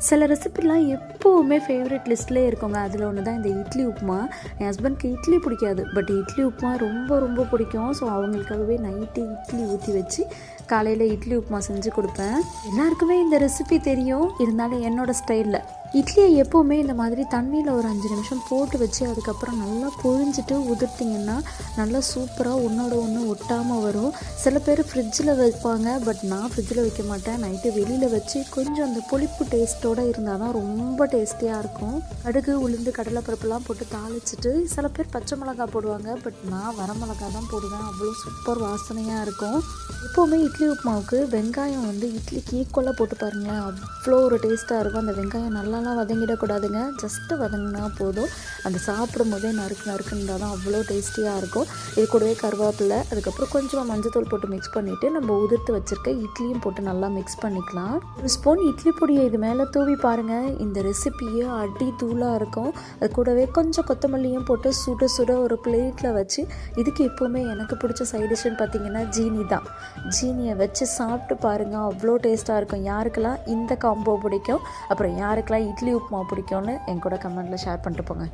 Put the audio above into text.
சில ரெசிபிலாம் எப்போவுமே ஃபேவரட் லிஸ்ட்லேயே இருக்குங்க. அதில் ஒன்று தான் இந்த இட்லி உப்புமா. என் ஹஸ்பண்ட்க்கு இட்லி பிடிக்காது, பட் இட்லி உப்புமா ரொம்ப ரொம்ப பிடிக்கும். ஸோ அவங்களுக்காகவே நைட்டு இட்லி ஊற்றி வச்சு காலையில் இட்லி உப்புமா செஞ்சு கொடுப்பேன். எல்லாருக்குமே இந்த ரெசிபி தெரியும், இருந்தாலும் என்னோடய ஸ்டைலில். இட்லியை எப்போவுமே இந்த மாதிரி தண்ணியில் ஒரு 5 நிமிஷம் போட்டு வச்சு அதுக்கப்புறம் நல்லா புழிஞ்சிட்டு உதிர்த்திங்கன்னா நல்லா சூப்பராக ஒன்றோட ஒன்று ஒட்டாமல் வரும். சில பேர் ஃப்ரிட்ஜில் வைப்பாங்க, பட் நான் ஃப்ரிட்ஜில் வைக்க மாட்டேன். நைட்டு வெளியில் வச்சு கொஞ்சம் அந்த புளிப்பு டேஸ்ட்டோடு இருந்தால் தான் ரொம்ப டேஸ்டியாக இருக்கும். கடுகு, உளுந்து, கடலைப்பருப்புலாம் போட்டு தாளிச்சிட்டு சில பேர் பச்சை மிளகா போடுவாங்க, பட் நான் வரமிளகா தான் போடுவேன். அவ்வளோ சூப்பர் வாசனையாக இருக்கும். எப்போவுமே இட்லி உப்புமாவுக்கு வெங்காயம் இட்லிக்கு ஈக்குவலாக போட்டு பாருங்களேன், அவ்வளோ ஒரு டேஸ்ட்டாக இருக்கும். அந்த வெங்காயம் நல்லாலாம் வதங்கிடக்கூடாதுங்க, ஜஸ்ட்டு வதங்கினா போதும். அந்த சாப்பிடும் போதே நறுக்குன்றா தான் அவ்வளோ டேஸ்டியாக இருக்கும். இது கூடவே கருவேப்பிலை, அதுக்கப்புறம் கொஞ்சமாக மஞ்சத்தூள் போட்டு மிக்ஸ் பண்ணிவிட்டு நம்ம உதிர்த்து வச்சுருக்க இட்லியும் போட்டு நல்லா மிக்ஸ் பண்ணிக்கலாம். ஒரு ஸ்பூன் இட்லி பொடியை இது மேலே தூவி பாருங்கள், இந்த ரெசிபியே அடி தூளாக இருக்கும். அது கூடவே கொஞ்சம் கொத்தமல்லியும் போட்டு சுட சுட ஒரு பிளேட்டில் வச்சு, இதுக்கு எப்போவுமே எனக்கு பிடிச்ச சைட் டிஷ்ஷுன்னு பார்த்தீங்கன்னா ஜீனி தான். ஜீனியை வச்சு சாப்பிட்டு பாருங்கள், அவ்வளோ டேஸ்ட்டாக இருக்கும். யாருக்கெல்லாம் இந்த காம்போ பிடிக்கும், அப்புறம் யாருக்கெல்லாம் இட்லி உப்புமா பிடிக்கும்னு என் கூட கமெண்ட்டில் ஷேர் பண்ணிட்டு போங்க.